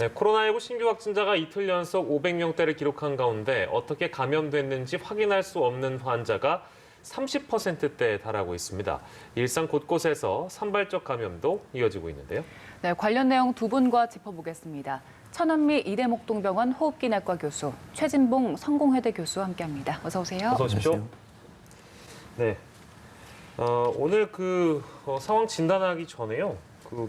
네, 코로나19 신규 확진자가 이틀 연속 500명대를 기록한 가운데 어떻게 감염됐는지 확인할 수 없는 환자가 30%대에 달하고 있습니다. 일상 곳곳에서 산발적 감염도 이어지고 있는데요. 네, 관련 내용 두 분과 짚어보겠습니다. 천안미 이대목동병원 호흡기내과 교수, 최진봉 성공회대 교수와 함께합니다. 어서 오세요. 어서 오십시오. 네, 오늘 상황 진단하기 전에요.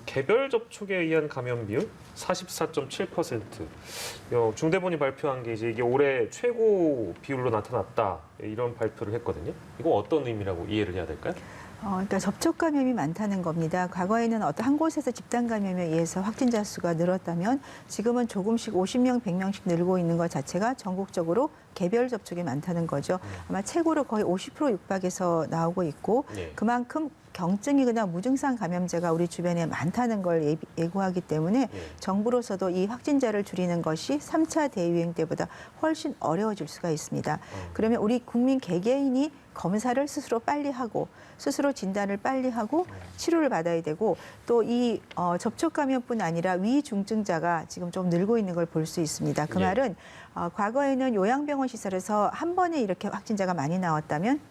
개별 접촉에 의한 감염 비율 44.7%. 중대본이 발표한 게 이게 올해 최고 비율로 나타났다. 이런 발표를 했거든요. 이거 어떤 의미라고 이해를 해야 될까요? 그러니까 접촉 감염이 많다는 겁니다. 과거에는 어떤 한 곳에서 집단 감염에 의해서 확진자 수가 늘었다면 지금은 조금씩 50명, 100명씩 늘고 있는 것 자체가 전국적으로 개별 접촉이 많다는 거죠. 아마 최고로 거의 50% 육박해서 나오고 있고 그만큼 경증이 그냥 무증상 감염자가 우리 주변에 많다는 걸 예고하기 때문에 정부로서도 이 확진자를 줄이는 것이 3차 대유행 때보다 훨씬 어려워질 수가 있습니다. 그러면 우리 국민 개개인이 검사를 스스로 빨리 하고 스스로 진단을 빨리 하고 치료를 받아야 되고 또 이 접촉 감염뿐 아니라 위중증자가 지금 좀 늘고 있는 걸 볼 수 있습니다. 그 말은 과거에는 요양병원 시설에서 한 번에 이렇게 확진자가 많이 나왔다면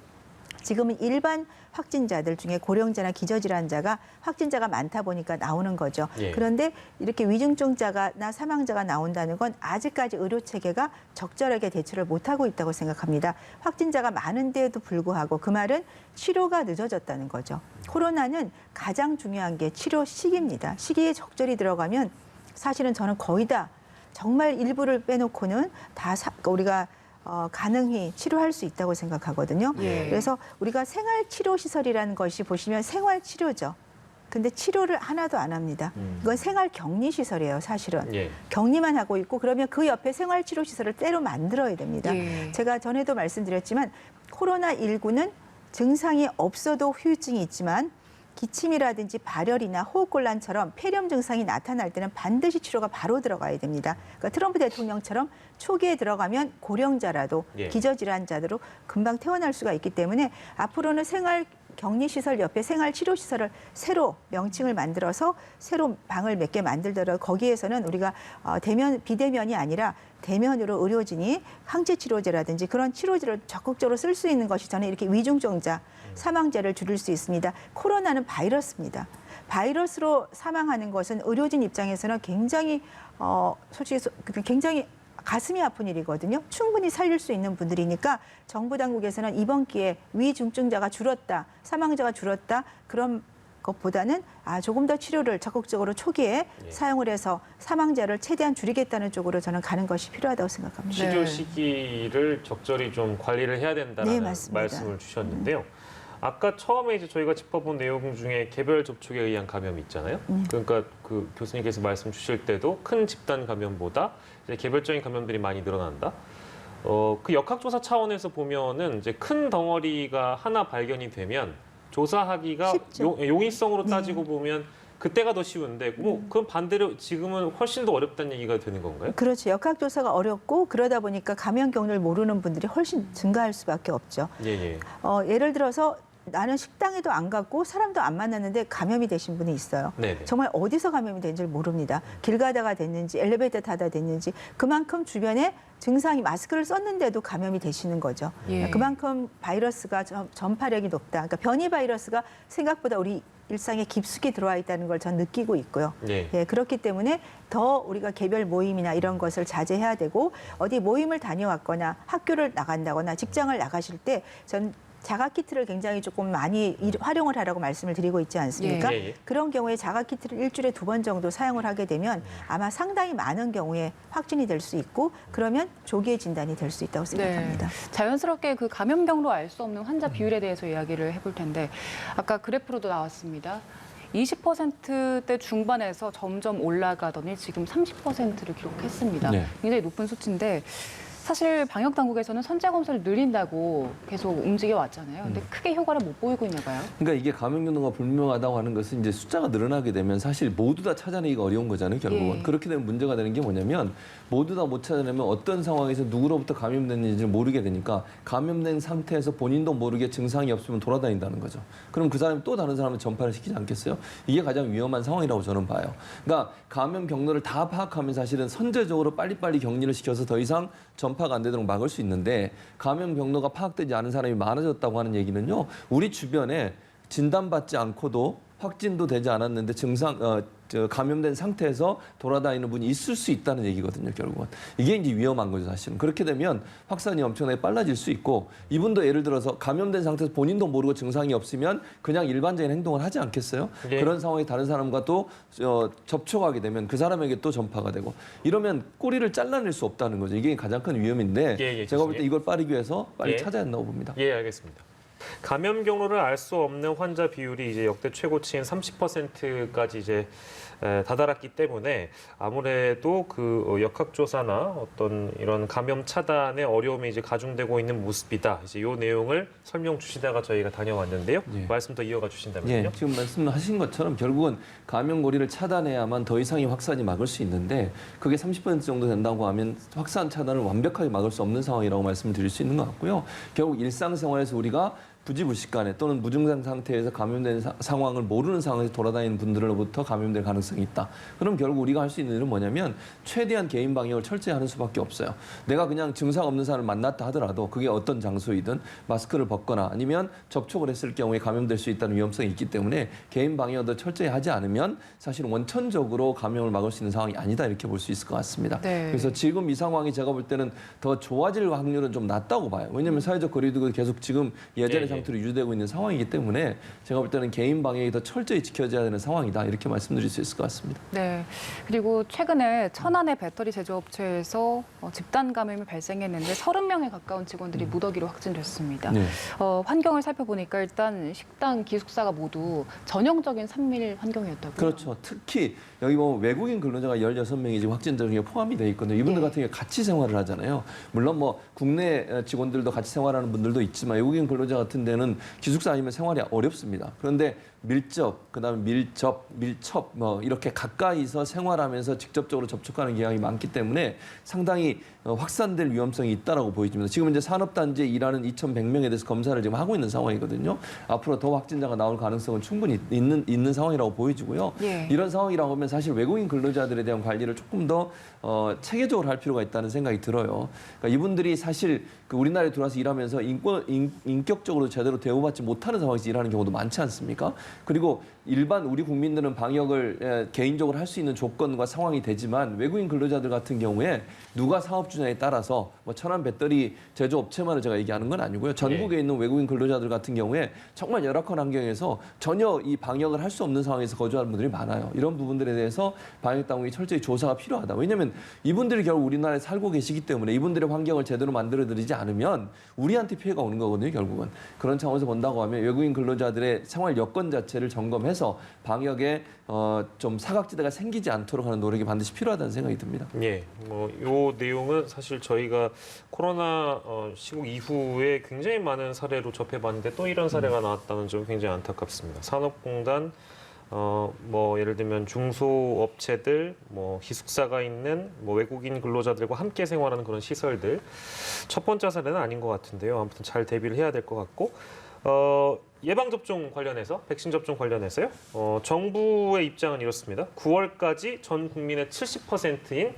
지금은 일반 확진자들 중에 고령자나 기저질환자가 확진자가 많다 보니까 나오는 거죠. 그런데 이렇게 위중증자나 사망자가 나온다는 건 아직까지 의료 체계가 적절하게 대처를 못하고 있다고 생각합니다. 확진자가 많은데도 불구하고 그 말은 치료가 늦어졌다는 거죠. 코로나는 가장 중요한 게 치료 시기입니다. 시기에 적절히 들어가면 사실은 저는 거의 다 정말 일부를 빼놓고는 다 우리가 가능히 치료할 수 있다고 생각하거든요. 그래서 우리가 생활치료시설이라는 것이 보시면 생활치료죠. 근데 치료를 하나도 안 합니다. 이건 생활격리시설이에요, 사실은. 격리만 하고 있고 그러면 그 옆에 생활치료시설을 따로 만들어야 됩니다. 제가 전에도 말씀드렸지만 코로나19는 증상이 없어도 후유증이 있지만 기침이라든지 발열이나 호흡곤란처럼 폐렴 증상이 나타날 때는 반드시 치료가 바로 들어가야 됩니다. 그러니까 트럼프 대통령처럼 초기에 들어가면 고령자라도 기저질환자들로 금방 퇴원할 수가 있기 때문에 앞으로는 생활격리시설 옆에 생활치료시설을 새로 명칭을 만들어서 새로 방을 몇 개 만들더라도 거기에서는 우리가 비대면이 아니라 대면으로 의료진이 항체치료제라든지 그런 치료제를 적극적으로 쓸 수 있는 것이 저는 이렇게 위중증자, 사망자를 줄일 수 있습니다. 코로나는 바이러스입니다. 바이러스로 사망하는 것은 의료진 입장에서는 굉장히 솔직히 굉장히 가슴이 아픈 일이거든요. 충분히 살릴 수 있는 분들이니까 정부 당국에서는 이번 기회에 위중증자가 줄었다, 사망자가 줄었다 그런 것보다는 조금 더 치료를 적극적으로 초기에 사용을 해서 사망자를 최대한 줄이겠다는 쪽으로 저는 가는 것이 필요하다고 생각합니다. 치료 시기를 적절히 좀 관리를 해야 된다는 말씀을 주셨는데요. 아까 처음에 저희가 짚어본 내용 중에 개별 접촉에 의한 감염이 있잖아요. 그러니까 그 교수님께서 말씀 주실 때도 큰 집단 감염보다 이제 개별적인 감염들이 많이 늘어난다. 그 역학조사 차원에서 보면은 이제 큰 덩어리가 하나 발견이 되면 조사하기가 용이성으로 따지고 보면 그때가 더 쉬운데 그럼 반대로 지금은 훨씬 더 어렵다는 얘기가 되는 건가요? 그렇죠. 역학조사가 어렵고 그러다 보니까 감염 경로를 모르는 분들이 훨씬 증가할 수밖에 없죠. 예를 들어서 나는 식당에도 안 갔고 사람도 안 만났는데 감염이 되신 분이 있어요. 정말 어디서 감염이 된지 모릅니다. 길 가다가 됐는지 엘리베이터 타다 됐는지 그만큼 주변에 증상이 마스크를 썼는데도 감염이 되시는 거죠. 그만큼 바이러스가 전파력이 높다. 그러니까 변이 바이러스가 생각보다 우리 일상에 깊숙이 들어와 있다는 걸 전 느끼고 있고요. 그렇기 때문에 더 우리가 개별 모임이나 이런 것을 자제해야 되고 어디 모임을 다녀왔거나 학교를 나간다거나 직장을 나가실 때 전 자가키트를 굉장히 조금 많이 활용을 하라고 말씀을 드리고 있지 않습니까? 그런 경우에 자가키트를 일주일에 2번 정도 사용을 하게 되면 아마 상당히 많은 경우에 확진이 될 수 있고 그러면 조기에 진단이 될 수 있다고 생각합니다. 자연스럽게 그 감염 경로 알 수 없는 환자 비율에 대해서 이야기를 해볼 텐데 아까 그래프로도 나왔습니다. 20%대 중반에서 점점 올라가더니 지금 30%를 기록했습니다. 굉장히 높은 수치인데 사실 방역 당국에서는 선제 검사를 늘린다고 계속 움직여 왔잖아요. 근데 크게 효과를 못 보이고 있나 봐요. 그러니까 이게 감염 경로가 불명하다고 하는 것은 이제 숫자가 늘어나게 되면 사실 모두 다 찾아내기가 어려운 거잖아요, 결국은. 예. 그렇게 되면 문제가 되는 게 뭐냐면 모두 다 못 찾아내면 어떤 상황에서 누구로부터 감염됐는지를 모르게 되니까 감염된 상태에서 본인도 모르게 증상이 없으면 돌아다닌다는 거죠. 그럼 그 사람이 또 다른 사람을 전파를 시키지 않겠어요? 이게 가장 위험한 상황이라고 저는 봐요. 그러니까 감염 경로를 다 파악하면 사실은 선제적으로 빨리빨리 격리를 시켜서 더 이상 전파가 안 되도록 막을 수 있는데 감염 경로가 파악되지 않은 사람이 많아졌다고 하는 얘기는요. 우리 주변에 진단받지 않고도 확진도 되지 않았는데 감염된 상태에서 돌아다니는 분이 있을 수 있다는 얘기거든요, 결국은. 이게 이제 위험한 거죠, 사실은. 그렇게 되면 확산이 엄청나게 빨라질 수 있고 이분도 예를 들어서 감염된 상태에서 본인도 모르고 증상이 없으면 그냥 일반적인 행동을 하지 않겠어요? 예. 그런 상황에 다른 사람과 또 접촉하게 되면 그 사람에게 또 전파가 되고 이러면 꼬리를 잘라낼 수 없다는 거죠. 이게 가장 큰 위험인데 예, 제가 볼 때 이걸 빠르기 위해서 빨리 예. 찾아야 한다고 봅니다. 예, 알겠습니다. 감염 경로를 알 수 없는 환자 비율이 이제 역대 최고치인 30%까지 이제 다다랐기 때문에 아무래도 그 역학조사나 어떤 이런 감염 차단의 어려움이 이제 가중되고 있는 모습이다. 이제 이 내용을 설명 주시다가 저희가 다녀왔는데요. 예. 말씀 더 이어가 주신다면요. 예, 지금 말씀하신 것처럼 결국은 감염 고리를 차단해야만 더 이상의 확산이 막을 수 있는데 그게 30% 정도 된다고 하면 확산 차단을 완벽하게 막을 수 없는 상황이라고 말씀드릴 수 있는 것 같고요. 결국 일상생활에서 우리가 부지불식간에 또는 무증상 상태에서 감염된 상황을 모르는 상황에서 돌아다니는 분들로부터 감염될 가능성이 있다. 그럼 결국 우리가 할 수 있는 일은 뭐냐면 최대한 개인 방역을 철저히 하는 수밖에 없어요. 내가 그냥 증상 없는 사람을 만났다 하더라도 그게 어떤 장소이든 마스크를 벗거나 아니면 접촉을 했을 경우에 감염될 수 있다는 위험성이 있기 때문에 개인 방역을 철저히 하지 않으면 사실 원천적으로 감염을 막을 수 있는 상황이 아니다 이렇게 볼 수 있을 것 같습니다. 네. 그래서 지금 이 상황이 제가 볼 때는 더 좋아질 확률은 좀 낮다고 봐요. 왜냐하면 사회적 거리두기가 계속 지금 예전의 상태로 유지되고 있는 상황이기 때문에 제가 볼 때는 개인 방역이 더 철저히 지켜져야 되는 상황이다 이렇게 말씀드릴 수 있을 것 같습니다. 네. 그리고 최근에 천안의 배터리 제조업체에서 집단 감염이 발생했는데 30명에 가까운 직원들이 무더기로 확진됐습니다. 네. 환경을 살펴보니까 일단 식당, 기숙사가 모두 전형적인 산밀 환경이었다고요. 그렇죠. 특히 여기 뭐 외국인 근로자가 16명이 지금 확진자 중에 포함이 돼 있거든요. 이분들 예. 같은 경우에 같이 생활을 하잖아요. 물론 뭐 국내 직원들도 같이 생활하는 분들도 있지만 외국인 근로자 같은 데는 기숙사 아니면 생활이 어렵습니다. 그런데 밀접, 그다음에 밀접, 밀첩 뭐 이렇게 가까이서 생활하면서 직접적으로 접촉하는 경향이 많기 때문에 상당히 확산될 위험성이 있다라고 보여집니다. 지금 이제 산업단지에 일하는 2,100명에 대해서 검사를 지금 하고 있는 상황이거든요. 앞으로 더 확진자가 나올 가능성은 충분히 있는 상황이라고 보여지고요. 예. 이런 상황이라고 하면 사실 외국인 근로자들에 대한 관리를 조금 더 체계적으로 할 필요가 있다는 생각이 들어요. 그러니까 이분들이 사실 그 우리나라에 들어와서 일하면서 인격적으로 제대로 대우받지 못하는 상황에서 일하는 경우도 많지 않습니까? 그리고 일반 우리 국민들은 방역을 개인적으로 할 수 있는 조건과 상황이 되지만 외국인 근로자들 같은 경우에 누가 사업주냐에 따라서 뭐 천안 배터리 제조업체만을 제가 얘기하는 건 아니고요. 전국에 있는 외국인 근로자들 같은 경우에 정말 열악한 환경에서 전혀 이 방역을 할 수 없는 상황에서 거주하는 분들이 많아요. 이런 부분들에 대해서 방역 당국이 철저히 조사가 필요하다. 왜냐하면 이분들이 결국 우리나라에 살고 계시기 때문에 이분들의 환경을 제대로 만들어드리지 않으면 우리한테 피해가 오는 거거든요. 결국은. 그런 차원에서 본다고 하면 외국인 근로자들의 생활 여건 자체를 점검해서 방역에 좀 사각지대가 생기지 않도록 하는 노력이 반드시 필요하다는 생각이 듭니다. 예, 뭐 요 내용은 사실 저희가 코로나 시국 이후에 굉장히 많은 사례로 접해봤는데 또 이런 사례가 나왔다는 점 굉장히 안타깝습니다. 산업공단 뭐 예를 들면 중소업체들, 뭐 기숙사가 있는 뭐 외국인 근로자들과 함께 생활하는 그런 시설들 첫 번째 사례는 아닌 것 같은데요. 아무튼 잘 대비를 해야 될 것 같고. 예방접종 관련해서, 백신 접종 관련해서요. 정부의 입장은 이렇습니다. 9월까지 전 국민의 70%인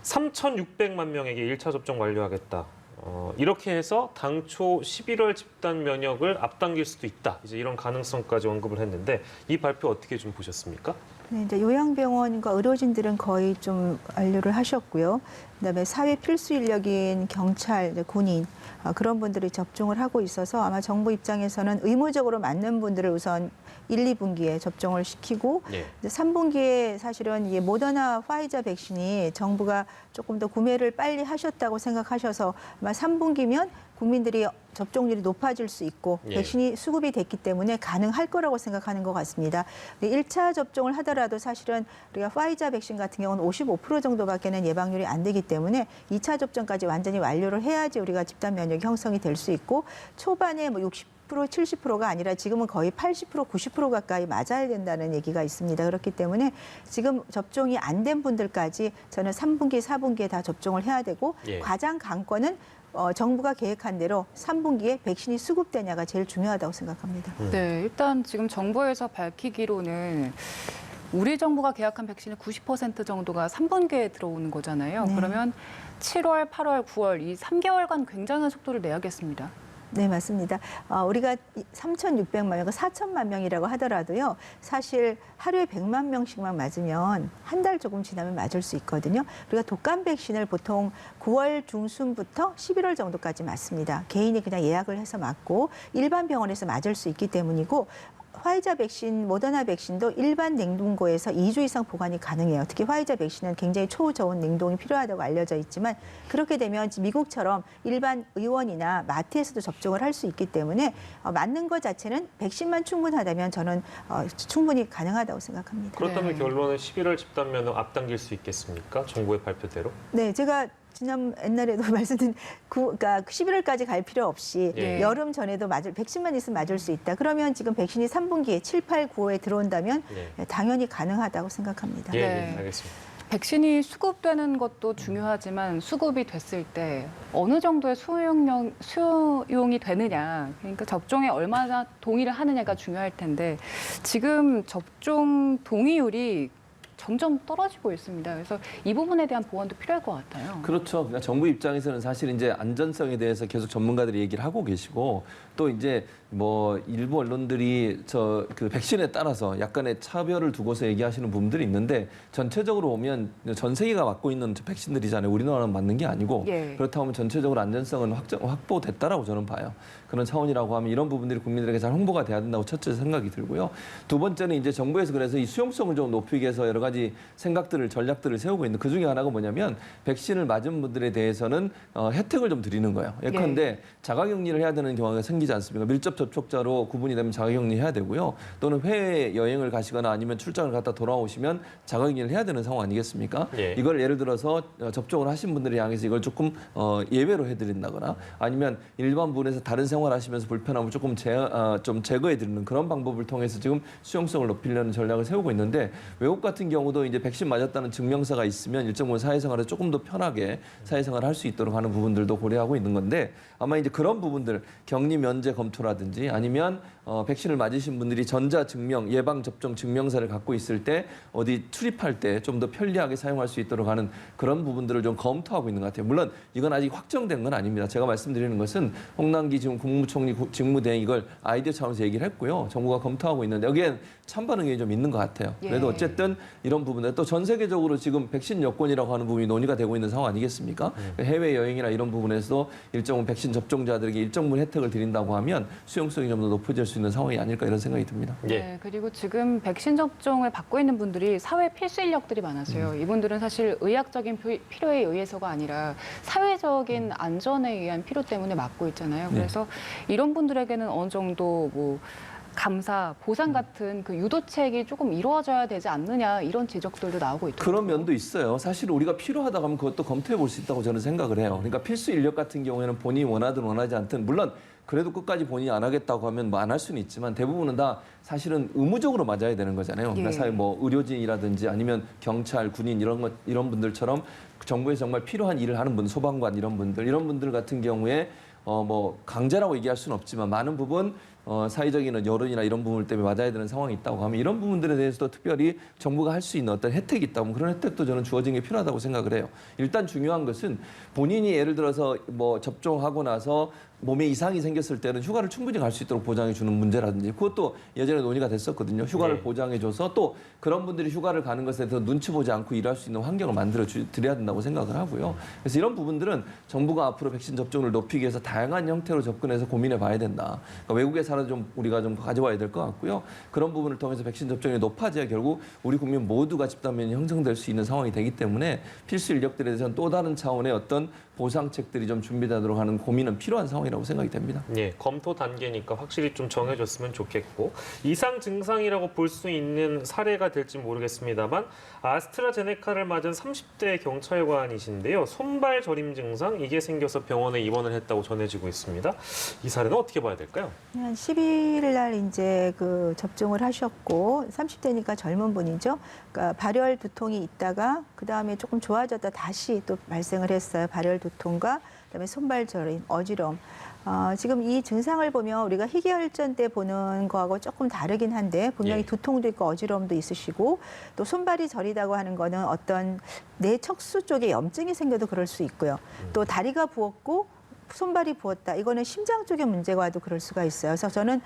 3,600만 명에게 1차 접종 완료하겠다. 이렇게 해서 당초 11월 집단 면역을 앞당길 수도 있다. 이제 이런 가능성까지 언급을 했는데 이 발표 어떻게 좀 보셨습니까? 네, 이제 요양병원과 의료진들은 거의 좀 완료를 하셨고요. 그다음에 사회 필수 인력인 경찰, 군인 그런 분들이 접종을 하고 있어서 아마 정부 입장에서는 의무적으로 맞는 분들을 우선 1, 2분기에 접종을 시키고 예. 이제 3분기에 사실은 이 모더나 파이자 백신이 정부가 조금 더 구매를 빨리 하셨다고 생각하셔서 아마 3분기면 국민들이 접종률이 높아질 수 있고 예. 백신이 수급이 됐기 때문에 가능할 거라고 생각하는 것 같습니다. 1차 접종을 하더라도 사실은 우리가 파이자 백신 같은 경우는 55% 정도밖에는 예방률이 안 되기 때문에 2차 접종까지 완전히 완료를 해야지 우리가 집단 면역이 형성이 될 수 있고 초반에 뭐 70%가 아니라 지금은 거의 80%, 90% 가까이 맞아야 된다는 얘기가 있습니다. 그렇기 때문에 지금 접종이 안 된 분들까지 저는 3분기, 4분기에 다 접종을 해야 되고 예. 가장 관건은 정부가 계획한 대로 3분기에 백신이 수급되냐가 제일 중요하다고 생각합니다. 네, 일단 지금 정부에서 밝히기로는 우리 정부가 계약한 백신의 90% 정도가 3분기에 들어오는 거잖아요. 네. 그러면 7월, 8월, 9월 이 3개월간 굉장한 속도를 내야겠습니다. 네, 맞습니다. 우리가 3,600만 명, 4천만 명이라고 하더라도요. 사실 하루에 100만 명씩만 맞으면 한 달 조금 지나면 맞을 수 있거든요. 우리가 독감 백신을 보통 9월 중순부터 11월 정도까지 맞습니다. 개인이 그냥 예약을 해서 맞고 일반 병원에서 맞을 수 있기 때문이고 화이자 백신, 모더나 백신도 일반 냉동고에서 2주 이상 보관이 가능해요. 특히 화이자 백신은 굉장히 초저온 냉동이 필요하다고 알려져 있지만 그렇게 되면 미국처럼 일반 의원이나 마트에서도 접종을 할 수 있기 때문에 맞는 것 자체는 백신만 충분하다면 저는 충분히 가능하다고 생각합니다. 그렇다면 네. 결론은 11월 집단 면역 앞당길 수 있겠습니까? 정부의 발표대로? 네, 제가 옛날에도 말씀드린 그러니까 11월까지 갈 필요 없이 예. 여름 전에도 백신만 있으면 맞을 수 있다. 그러면 지금 백신이 3분기에 7, 8, 9호에 들어온다면 예. 당연히 가능하다고 생각합니다. 예, 네. 예, 알겠습니다. 백신이 수급되는 것도 중요하지만 수급이 됐을 때 어느 정도의 수용이 되느냐, 그러니까 접종에 얼마나 동의를 하느냐가 중요할 텐데 지금 접종 동의율이 점점 떨어지고 있습니다. 그래서 이 부분에 대한 보완도 필요할 것 같아요. 그렇죠. 그러니까 정부 입장에서는 사실 이제 안전성에 대해서 계속 전문가들이 얘기를 하고 계시고 또 이제 뭐 일부 언론들이 그 백신에 따라서 약간의 차별을 두고서 얘기하시는 부분들이 있는데 전체적으로 보면 전 세계가 맞고 있는 백신들이잖아요. 우리나라는 맞는 게 아니고 예. 그렇다고 하면 전체적으로 안전성은 확보됐다라고 저는 봐요. 그런 차원이라고 하면 이런 부분들이 국민들에게 잘 홍보가 돼야 된다고 첫째 생각이 들고요. 두 번째는 이제 정부에서 그래서 이 수용성을 좀 높이기 위해서 여러 가지 생각들을 전략들을 세우고 있는 그 중에 하나가 뭐냐면 백신을 맞은 분들에 대해서는 혜택을 좀 드리는 거예요. 예컨대 자가격리를 해야 되는 경우가 생기지 않습니까? 밀접 접촉자로 구분이 되면 자가격리 해야 되고요. 또는 해외 여행을 가시거나 아니면 출장을 갔다 돌아오시면 자가격리를 해야 되는 상황 아니겠습니까? 예. 이걸 예를 들어서 접종을 하신 분들을 향해서 이걸 조금 예외로 해드린다거나 아니면 일반 분에서 다른 생활하시면서 불편함을 조금 좀 제거해드리는 그런 방법을 통해서 지금 수용성을 높이려는 전략을 세우고 있는데 외국 같은 경우도 이제 백신 맞았다는 증명서가 있으면 일정 부분 사회생활을 조금 더 편하게 사회생활을 할 수 있도록 하는 부분들도 고려하고 있는 건데 아마 이제 그런 부분들 격리 면제 검토라든지 아니면 백신을 맞으신 분들이 전자증명 예방접종 증명서를 갖고 있을 때 어디 출입할 때 좀 더 편리하게 사용할 수 있도록 하는 그런 부분들을 좀 검토하고 있는 것 같아요. 물론 이건 아직 확정된 건 아닙니다. 제가 말씀드리는 것은 홍남기 지금 국무총리 직무대행 이걸 아이디어 차원에서 얘기를 했고요. 정부가 검토하고 있는데 여기엔 찬반응이 좀 있는 것 같아요. 그래도 어쨌든 이런 부분들 또 전 세계적으로 지금 백신 여권이라고 하는 부분이 논의가 되고 있는 상황 아니겠습니까? 해외 여행이나 이런 부분에서도 일정 백신 접종자들에게 일정 부분 혜택을 드린다고 하면 수용성이 좀 더 높아질 수 있는 상황이 아닐까 이런 생각이 듭니다. 예. 네, 그리고 지금 백신 접종을 받고 있는 분들이 사회 필수 인력들이 많아서요. 이분들은 사실 의학적인 필요에 의해서가 아니라 사회적인 안전에 의한 필요 때문에 맞고 있잖아요. 그래서 이런 분들에게는 어느 정도 뭐 감사, 보상 같은 그 유도책이 조금 이루어져야 되지 않느냐 이런 지적들도 나오고 있더라고요. 그런 면도 있어요. 사실 우리가 필요하다고 하면 그것도 검토해 볼 수 있다고 저는 생각을 해요. 그러니까 필수 인력 같은 경우에는 본인이 원하든 원하지 않든 물론 그래도 끝까지 본인이 안 하겠다고 하면 뭐 안 할 수는 있지만 대부분은 다 사실은 의무적으로 맞아야 되는 거잖아요. 그러니까 사회 뭐 의료진이라든지 아니면 경찰, 군인 이런 분들처럼 정부에서 정말 필요한 일을 하는 분, 소방관 이런 분들 같은 경우에 뭐 강제라고 얘기할 수는 없지만 많은 부분 사회적인 여론이나 이런 부분 때문에 맞아야 되는 상황이 있다고 하면 이런 부분들에 대해서도 특별히 정부가 할 수 있는 어떤 혜택이 있다면 그런 혜택도 저는 주어진 게 필요하다고 생각을 해요. 일단 중요한 것은 본인이 예를 들어서 뭐 접종하고 나서 몸에 이상이 생겼을 때는 휴가를 충분히 갈 수 있도록 보장해 주는 문제라든지 그것도 예전에 논의가 됐었거든요. 휴가를 보장해 줘서 또 그런 분들이 휴가를 가는 것에 대해서 눈치 보지 않고 일할 수 있는 환경을 만들어 드려야 된다고 생각을 하고요. 그래서 이런 부분들은 정부가 앞으로 백신 접종을 높이기 위해서 다양한 형태로 접근해서 고민해 봐야 된다. 그러니까 외국의 사람 하나 좀 우리가 좀 가져와야 될 것 같고요. 그런 부분을 통해서 백신 접종이 높아져야 결국 우리 국민 모두가 집단면이 형성될 수 있는 상황이 되기 때문에 필수 인력들에 대해서는 또 다른 차원의 어떤 보상책들이 좀 준비되도록 하는 고민은 필요한 상황이라고 생각이 됩니다. 예, 검토 단계니까 확실히 좀 정해졌으면 좋겠고 이상 증상이라고 볼 수 있는 사례가 될지 모르겠습니다만 아스트라제네카를 맞은 30대 경찰관이신데요. 손발 저림 증상 이게 생겨서 병원에 입원을 했다고 전해지고 있습니다. 이 사례는 어떻게 봐야 될까요? 한 11일 날 이제 그 접종을 하셨고 30대니까 젊은 분이죠. 그러니까 발열 두통이 있다가 그다음에 조금 좋아졌다 다시 또 발생을 했어요. 발열 두통과 그다음에 손발 저림, 어지러움. 지금 이 증상을 보면 우리가 희귀혈전 때 보는 거하고 조금 다르긴 한데 분명히 예. 두통도 있고 어지러움도 있으시고 또 손발이 저리다고 하는 거는 어떤 내 척수 쪽에 염증이 생겨도 그럴 수 있고요. 또 다리가 부었고 손발이 부었다. 이거는 심장 쪽의 문제와도 그럴 수가 있어요. 그래서 저는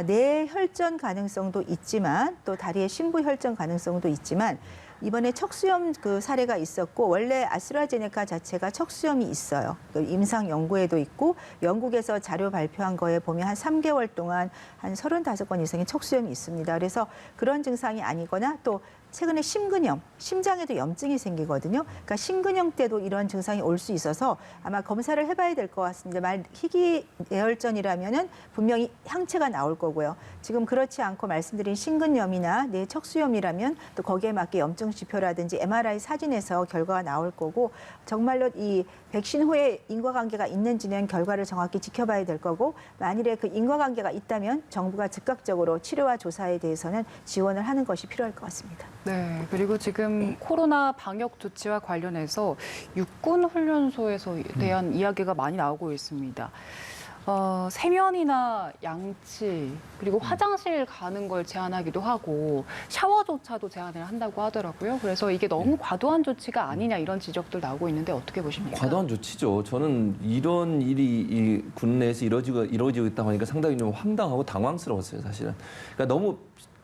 뇌혈전 가능성도 있지만 또 다리의 심부혈전 가능성도 있지만 이번에 척수염 그 사례가 있었고 원래 아스트라제네카 자체가 척수염이 있어요. 그 임상 연구에도 있고 영국에서 자료 발표한 거에 보면 한 3개월 동안 한 35건 이상의 척수염이 있습니다. 그래서 그런 증상이 아니거나 또 최근에 심근염, 심장에도 염증이 생기거든요. 그러니까 심근염 때도 이런 증상이 올 수 있어서 아마 검사를 해봐야 될 것 같습니다. 희귀 뇌혈전이라면은 분명히 항체가 나올 거고요. 지금 그렇지 않고 말씀드린 심근염이나 뇌 척수염이라면 또 거기에 맞게 염증 지표라든지 MRI 사진에서 결과가 나올 거고 정말로 이 백신 후에 인과관계가 있는지는 결과를 정확히 지켜봐야 될 거고 만일에 그 인과관계가 있다면 정부가 즉각적으로 치료와 조사에 대해서는 지원을 하는 것이 필요할 것 같습니다. 네, 그리고 지금 코로나 방역 조치와 관련해서 육군 훈련소에서 대한 이야기가 많이 나오고 있습니다. 세면이나 양치 그리고 화장실 가는 걸 제한하기도 하고 샤워조차도 제한을 한다고 하더라고요. 그래서 이게 너무 과도한 조치가 아니냐 이런 지적들 나오고 있는데 어떻게 보십니까? 과도한 조치죠. 저는 이런 일이 이 군내에서 이루어지고 있다고 하니까 상당히 좀 황당하고 당황스러웠어요, 사실은. 그러니까 너무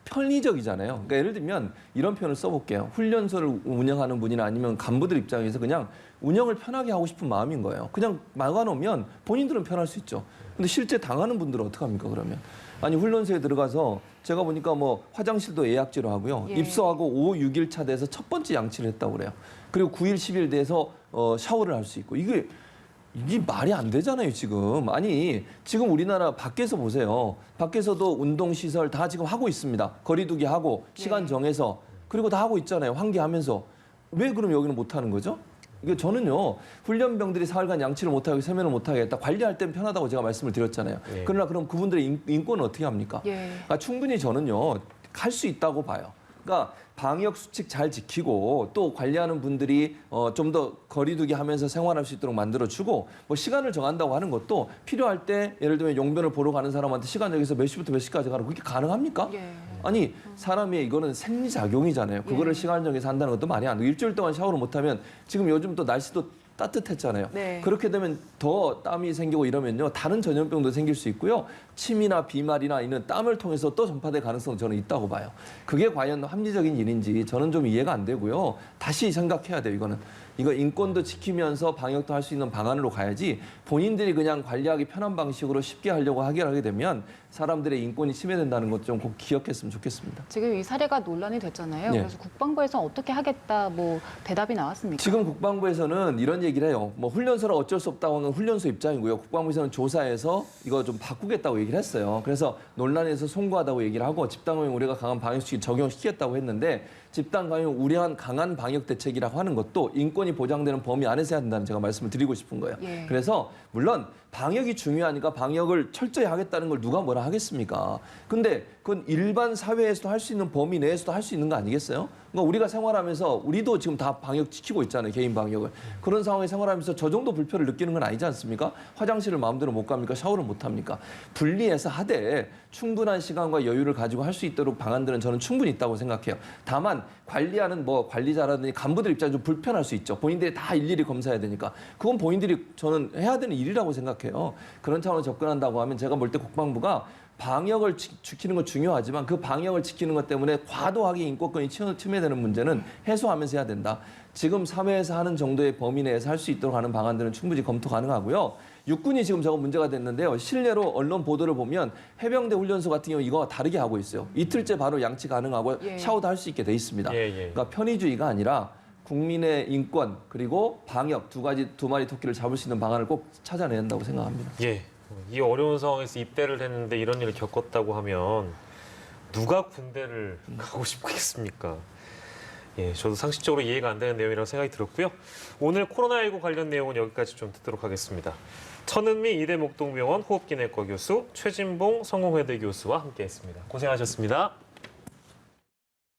편의적이잖아요. 그러니까 예를 들면 이런 표현을 써볼게요. 훈련소를 운영하는 분이나 아니면 간부들 입장에서 그냥 운영을 편하게 하고 싶은 마음인 거예요. 그냥 막아놓으면 본인들은 편할 수 있죠. 근데 실제 당하는 분들은 어떡합니까, 그러면? 아니, 훈련소에 들어가서 제가 보니까 뭐 화장실도 예약제로 하고요. 예. 입소하고 5, 6일 차 돼서 첫 번째 양치를 했다고 그래요. 그리고 9일, 10일 돼서 샤워를 할 수 있고. 이게 말이 안 되잖아요, 지금. 아니, 지금 우리나라 밖에서 보세요. 밖에서도 운동시설 다 지금 하고 있습니다. 거리두기 하고, 시간 정해서. 그리고 다 하고 있잖아요, 환기하면서. 왜 그럼 여기는 못하는 거죠? 이게 저는요, 훈련병들이 사흘간 양치를 못하게, 세면을 못하게 했다. 관리할 땐 편하다고 제가 말씀을 드렸잖아요. 예. 그러나 그럼 그분들의 인권은 어떻게 합니까? 예. 그러니까 충분히 저는요, 할 수 있다고 봐요. 그러니까 방역 수칙 잘 지키고 또 관리하는 분들이 좀 더 거리두기 하면서 생활할 수 있도록 만들어주고 뭐 시간을 정한다고 하는 것도 필요할 때 예를 들면 용변을 보러 가는 사람한테 시간 정해서 몇 시부터 몇 시까지 가는 그게 가능합니까? 예. 아니 사람이 이거는 생리작용이잖아요. 그거를 시간 정해서 한다는 것도 말이 안 돼요. 일주일 동안 샤워를 못하면 지금 요즘 또 날씨도 따뜻했잖아요. 네. 그렇게 되면 더 땀이 생기고 이러면요. 다른 전염병도 생길 수 있고요. 침이나 비말이나 이런 땀을 통해서 또 전파될 가능성은 저는 있다고 봐요. 그게 과연 합리적인 일인지 저는 좀 이해가 안 되고요. 다시 생각해야 돼요, 이거는. 이거 인권도 지키면서 방역도 할 수 있는 방안으로 가야지 본인들이 그냥 관리하기 편한 방식으로 쉽게 하려고 하게 되면 사람들의 인권이 침해된다는 것 좀 꼭 기억했으면 좋겠습니다. 지금 이 사례가 논란이 됐잖아요. 네. 그래서 국방부에서 어떻게 하겠다 뭐 대답이 나왔습니까? 지금 국방부에서는 이런 얘기를 해요. 뭐 훈련소는 어쩔 수 없다고 하는 훈련소 입장이고요. 국방부에서는 조사해서 이거 좀 바꾸겠다고 얘기를 했어요. 그래서 논란에서 송구하다고 얘기를 하고 집단감염 우리가 강한 방역수칙 적용시키겠다고 했는데 집단감염 우려한 강한 방역 대책이라고 하는 것도 인권이 보장되는 범위 안에서 해야 된다는 제가 말씀을 드리고 싶은 거예요. 예. 그래서 물론 방역이 중요하니까 방역을 철저히 하겠다는 걸 누가 뭐라 하겠습니까? 근데 그건 일반 사회에서도 할 수 있는 범위 내에서도 할 수 있는 거 아니겠어요? 그러니까 우리가 생활하면서 우리도 지금 다 방역 지키고 있잖아요. 개인 방역을. 그런 상황에 생활하면서 저 정도 불편을 느끼는 건 아니지 않습니까? 화장실을 마음대로 못 갑니까? 샤워를 못 합니까? 분리해서 하되 충분한 시간과 여유를 가지고 할 수 있도록 방안들은 저는 충분히 있다고 생각해요. 다만 관리하는 뭐 관리자라든지 간부들 입장에 좀 불편할 수 있죠. 본인들이 다 일일이 검사해야 되니까. 그건 본인들이 저는 해야 되는 일이라고 생각해요. 그런 차원으로 접근한다고 하면 제가 볼 때 국방부가 방역을 지키는 건 중요하지만 그 방역을 지키는 것 때문에 과도하게 인권권이 침해되는 문제는 해소하면서 해야 된다. 지금 사회에서 하는 정도의 범위 내에서 할 수 있도록 하는 방안들은 충분히 검토 가능하고요. 육군이 지금 저거 문제가 됐는데요. 실례로 언론 보도를 보면 해병대 훈련소 같은 경우 이거와 다르게 하고 있어요. 이틀째 바로 양치 가능하고 샤워도 할 수 있게 돼 있습니다. 그러니까 편의주의가 아니라 국민의 인권 그리고 방역 두 마리 토끼를 잡을 수 있는 방안을 꼭 찾아내야 한다고 생각합니다. 예. 이 어려운 상황에서 입대를 했는데 이런 일을 겪었다고 하면 누가 군대를 가고 싶겠습니까? 예, 저도 상식적으로 이해가 안 되는 내용이라고 생각이 들었고요. 오늘 코로나19 관련 내용은 여기까지 좀 듣도록 하겠습니다. 천은미 이대 목동병원 호흡기내과 교수, 최진봉 성공회대 교수와 함께했습니다. 고생하셨습니다.